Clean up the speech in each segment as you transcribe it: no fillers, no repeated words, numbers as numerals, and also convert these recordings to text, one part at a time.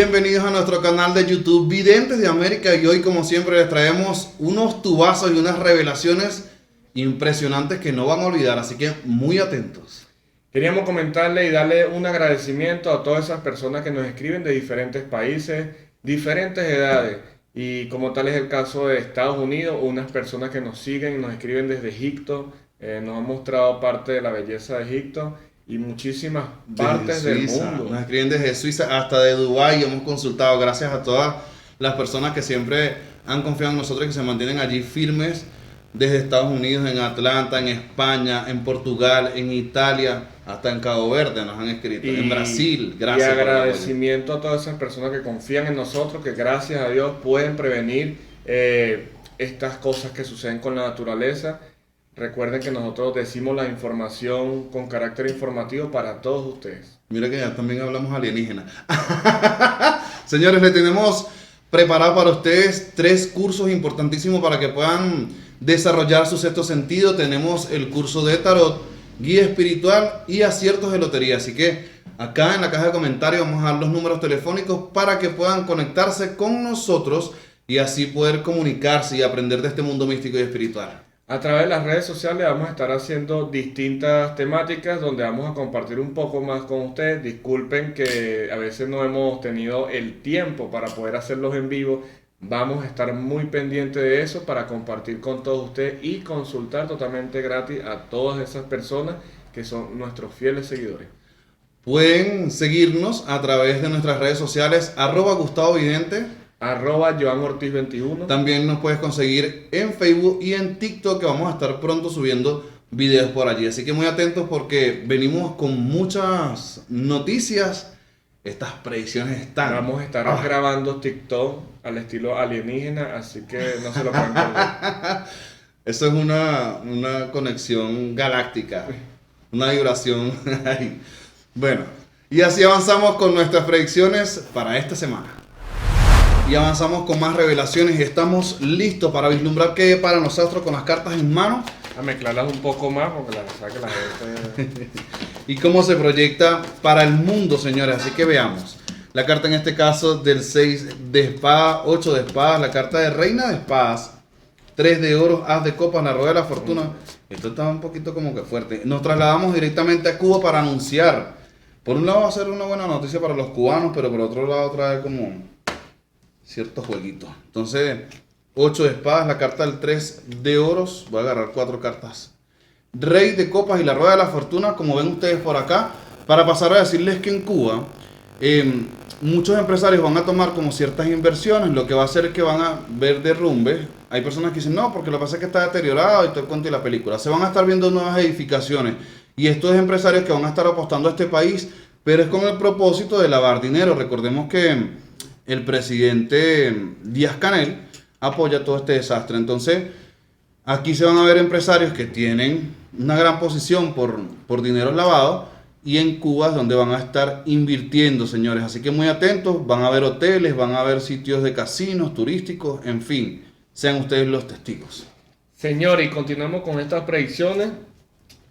Bienvenidos a nuestro canal de YouTube Videntes de América y hoy como siempre les traemos unos tubazos y unas revelaciones impresionantes que no van a olvidar, así que muy atentos. Queríamos comentarle y darle un agradecimiento a todas esas personas que nos escriben de diferentes países, diferentes edades y como tal es el caso de Estados Unidos, unas personas que nos siguen y nos escriben desde Egipto, nos han mostrado parte de la belleza de Egipto y muchísimas partes del mundo. Nos escriben desde Suiza hasta de Dubái. Hemos consultado, gracias a todas las personas que siempre han confiado en nosotros y que se mantienen allí firmes desde Estados Unidos, en Atlanta, en España, en Portugal, en Italia, hasta en Cabo Verde nos han escrito, en Brasil. Gracias. Y agradecimiento a todas esas personas que confían en nosotros, que gracias a Dios pueden prevenir estas cosas que suceden con la naturaleza. Recuerden que nosotros decimos la información con carácter informativo para todos ustedes. Mira que ya también hablamos alienígena. Señores, le tenemos preparado para ustedes 3 cursos importantísimos para que puedan desarrollar su sexto sentido. Tenemos el curso de tarot, guía espiritual y aciertos de lotería. Así que acá en la caja de comentarios vamos a dar los números telefónicos para que puedan conectarse con nosotros y así poder comunicarse y aprender de este mundo místico y espiritual. A través de las redes sociales vamos a estar haciendo distintas temáticas donde vamos a compartir un poco más con ustedes. Disculpen que a veces no hemos tenido el tiempo para poder hacerlos en vivo. Vamos a estar muy pendientes de eso para compartir con todos ustedes y consultar totalmente gratis a todas esas personas que son nuestros fieles seguidores. Pueden seguirnos a través de nuestras redes sociales, @GustavoVidente. @JoanOrtiz21. También nos puedes conseguir en Facebook y en TikTok, que vamos a estar pronto subiendo videos por allí. Así que muy atentos porque venimos con muchas noticias. Estas predicciones están. Vamos a estar grabando TikTok al estilo alienígena, así que no se lo pueden perder. Eso es una conexión galáctica, una vibración ahí. Bueno, y así avanzamos con nuestras predicciones para esta semana. Y avanzamos con más revelaciones y estamos listos para vislumbrar qué para nosotros con las cartas en mano. A mezclarlas un poco más porque la verdad que la gente... Y cómo se proyecta para el mundo, señores. Así que veamos. La carta en este caso del 6 de espadas, 8 de espadas, la carta de reina de espadas, 3 de oro, as de copas, la rueda de la fortuna. Esto está un poquito como que fuerte. Nos trasladamos directamente a Cuba para anunciar. Por un lado va a ser una buena noticia para los cubanos, pero por otro lado trae como ciertos jueguitos. Entonces, 8 de espadas, la carta del 3 de oros. Voy a agarrar 4 cartas. Rey de copas y la rueda de la fortuna, como ven ustedes por acá. Para pasar a decirles que en Cuba muchos empresarios van a tomar como ciertas inversiones. Lo que va a hacer es que van a ver derrumbes. Hay personas que dicen no, porque lo que pasa es que está deteriorado y todo el cuento y la película. Se van a estar viendo nuevas edificaciones. Y estos empresarios que van a estar apostando a este país, pero es con el propósito de lavar dinero. Recordemos que el presidente Díaz-Canel apoya todo este desastre. Entonces, aquí se van a ver empresarios que tienen una gran posición por dinero lavado y en Cuba es donde van a estar invirtiendo, señores. Así que muy atentos, van a haber hoteles, van a haber sitios de casinos turísticos, en fin, sean ustedes los testigos. Señores, y continuamos con estas predicciones.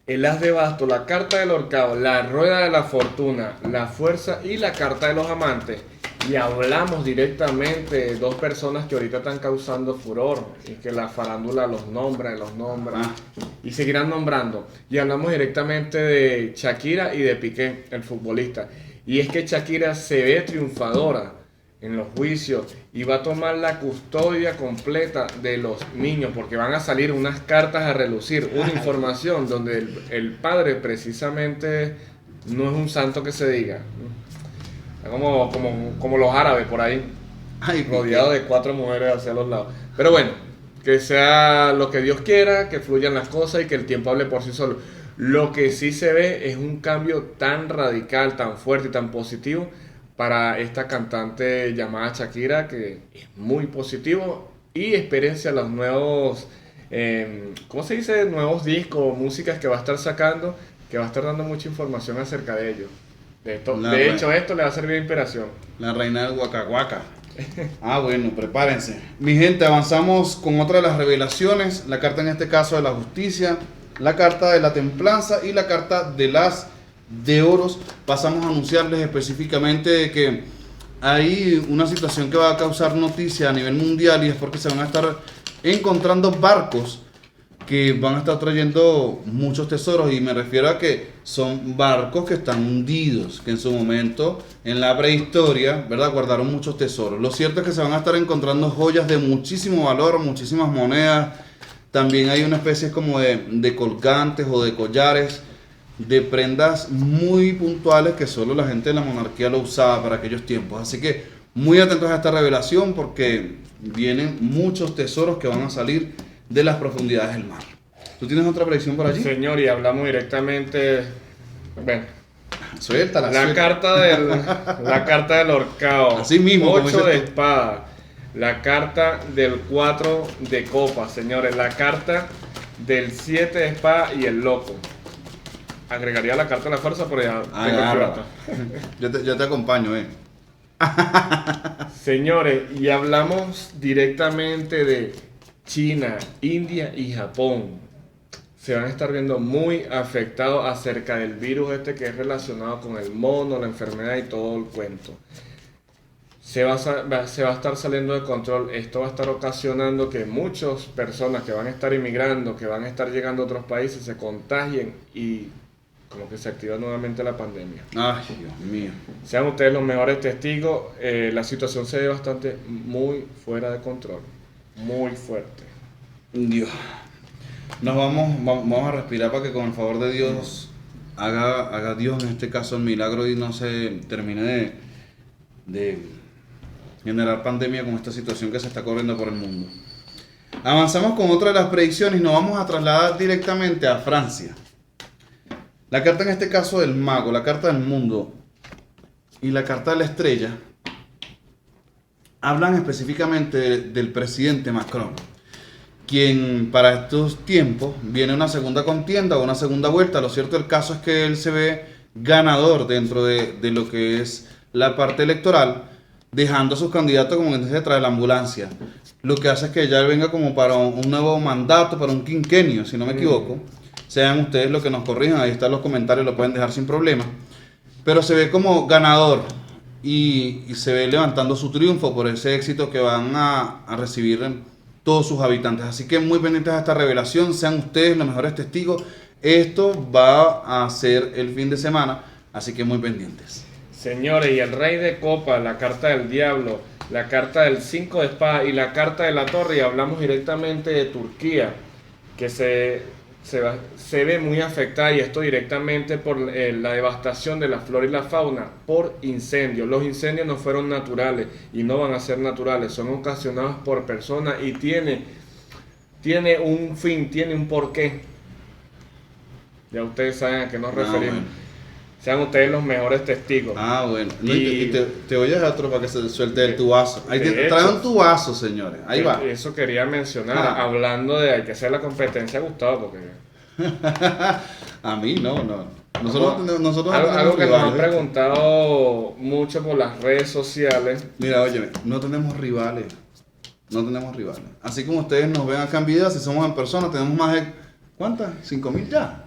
El as de bastos, la carta del ahorcado, la rueda de la fortuna, la fuerza y la carta de los amantes. Y hablamos directamente de 2 personas que ahorita están causando furor y que la farándula los nombra y seguirán nombrando. Y hablamos directamente de Shakira y de Piqué, el futbolista. Y es que Shakira se ve triunfadora en los juicios y va a tomar la custodia completa de los niños porque van a salir unas cartas a relucir, una información donde el padre precisamente no es un santo que se diga. Como los árabes por ahí, rodeado de 4 mujeres hacia los lados. Pero bueno, que sea lo que Dios quiera, que fluyan las cosas y que el tiempo hable por sí solo. Lo que sí se ve es un cambio tan radical, tan fuerte y tan positivo para esta cantante llamada Shakira, que es muy positivo. Y espérense a los nuevos, ¿cómo se dice? Nuevos discos, músicas que va a estar sacando, que va a estar dando mucha información acerca de ellos. De hecho, esto le va a servir de inspiración. La reina del Guacaguaca. Bueno, prepárense. Mi gente, avanzamos con otra de las revelaciones. La carta en este caso de la justicia, la carta de la templanza y la carta de las de oros. Pasamos a anunciarles específicamente de que hay una situación que va a causar noticia a nivel mundial y es porque se van a estar encontrando barcos que van a estar trayendo muchos tesoros y me refiero a que son barcos que están hundidos, que en su momento, en la prehistoria, ¿verdad? Guardaron muchos tesoros. Lo cierto es que se van a estar encontrando joyas de muchísimo valor, muchísimas monedas. También hay una especie como de colgantes o de collares, de prendas muy puntuales que solo la gente de la monarquía lo usaba para aquellos tiempos. Así que muy atentos a esta revelación porque vienen muchos tesoros que van a salir de las profundidades del mar. ¿Tú tienes otra predicción por allí? Señor, y hablamos directamente, bueno, Suéltala, la carta del horcao. Así mismo, como 8 dices de tú. espada. La carta del 4 de copas, señores. La carta del 7 de espada y el loco. Agregaría la carta de la fuerza, pero ya tengo Agarra. plata. Yo te acompaño, Señores, y hablamos directamente de China, India y Japón. Se van a estar viendo muy afectados acerca del virus este que es relacionado con el mono, la enfermedad y todo el cuento. Se va a estar saliendo de control. Esto va a estar ocasionando que muchas personas que van a estar inmigrando, que van a estar llegando a otros países, se contagien y como que se activa nuevamente la pandemia. Ay, Dios mío. Sean ustedes los mejores testigos. La situación se ve bastante muy fuera de control. Muy fuerte. Dios. Vamos a respirar para que con el favor de Dios haga Dios en este caso el milagro y no se termine de generar pandemia con esta situación que se está corriendo por el mundo. Avanzamos con otra de las predicciones y nos vamos a trasladar directamente a Francia. La carta en este caso del mago, la carta del mundo y la carta de la estrella hablan específicamente del presidente Macron, quien para estos tiempos viene una segunda contienda o una segunda vuelta. Lo cierto del caso es que él se ve ganador dentro de lo que es la parte electoral, dejando a sus candidatos como que se trae la ambulancia. Lo que hace es que ya él venga como para un nuevo mandato, para un quinquenio, si no me equivoco. Sean ustedes los que nos corrijan, ahí están los comentarios, lo pueden dejar sin problema. Pero se ve como ganador y se ve levantando su triunfo por ese éxito que van a recibir todos sus habitantes. Así que muy pendientes a esta revelación, sean ustedes los mejores testigos. Esto va a ser el fin de semana, así que muy pendientes. Señores, y el rey de copas, la carta del diablo, la carta del 5 de espada y la carta de la torre, y hablamos directamente de Turquía, que se ve muy afectada, y esto directamente por la devastación de la flora y la fauna por incendios. Los incendios no fueron naturales y no van a ser naturales, son ocasionados por personas y tiene un fin, tiene un porqué. Ya ustedes saben a qué nos referimos. Bueno. Sean ustedes los mejores testigos. Bueno. Y te voy a dejar otro para que se suelte el tubazo. Ahí de trae hecho, un tubazo, señores. Ahí va. Eso quería mencionar, hablando de hay que hacer la competencia a Gustavo, porque A mí no. Nosotros no algo tenemos que nos han rivales. preguntado mucho por las redes sociales. Mira, óyeme, no tenemos rivales. Así como ustedes nos ven acá en video, si somos en persona, tenemos más de... ¿Cuántas? ¿5,000 ya?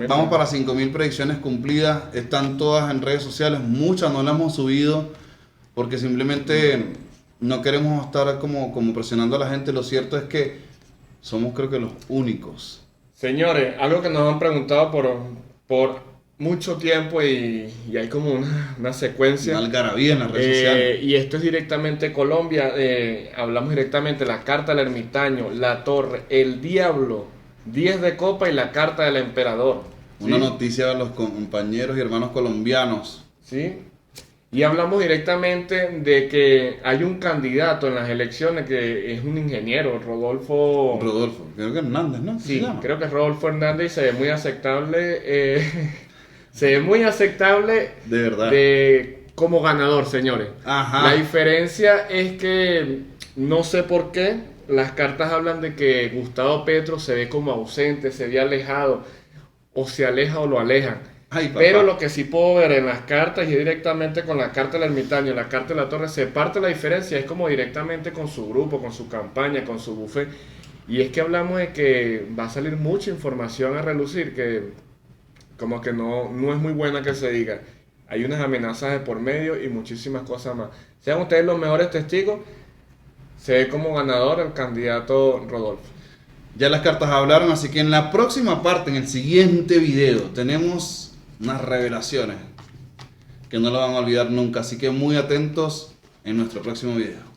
Vamos para 5,000 predicciones cumplidas. Están todas en redes sociales. Muchas no las hemos subido porque simplemente no queremos estar como presionando a la gente. Lo cierto es que somos, creo que, los únicos. Señores, algo que nos han preguntado por mucho tiempo y hay como una secuencia. Una algarabía en las redes sociales. Y esto es directamente Colombia. Hablamos directamente la carta del ermitaño, la torre, el diablo, 10 de copa y la carta del emperador. Una ¿sí? noticia a los compañeros y hermanos colombianos. ¿Sí? Y hablamos directamente de que hay un candidato en las elecciones que es un ingeniero, Rodolfo, creo que Hernández, ¿no? sí, creo que es Rodolfo Hernández, y se ve muy aceptable, se ve muy aceptable De verdad. como ganador, señores. Ajá. La diferencia es que no sé por qué las cartas hablan de que Gustavo Petro se ve como ausente, se ve alejado, o se aleja o lo alejan. Ay, papá. Pero lo que sí puedo ver en las cartas y directamente con la carta del ermitaño y la carta de la torre, se parte la diferencia, es como directamente con su grupo, con su campaña, con su buffet. Y es que hablamos de que va a salir mucha información a relucir, que como que no es muy buena que se diga. hay unas amenazas de por medio y muchísimas cosas más. Sean ustedes los mejores testigos, se ve como ganador el candidato Rodolfo. Ya las cartas hablaron, así que en la próxima parte, en el siguiente video, tenemos unas revelaciones que no lo van a olvidar nunca. Así que muy atentos en nuestro próximo video.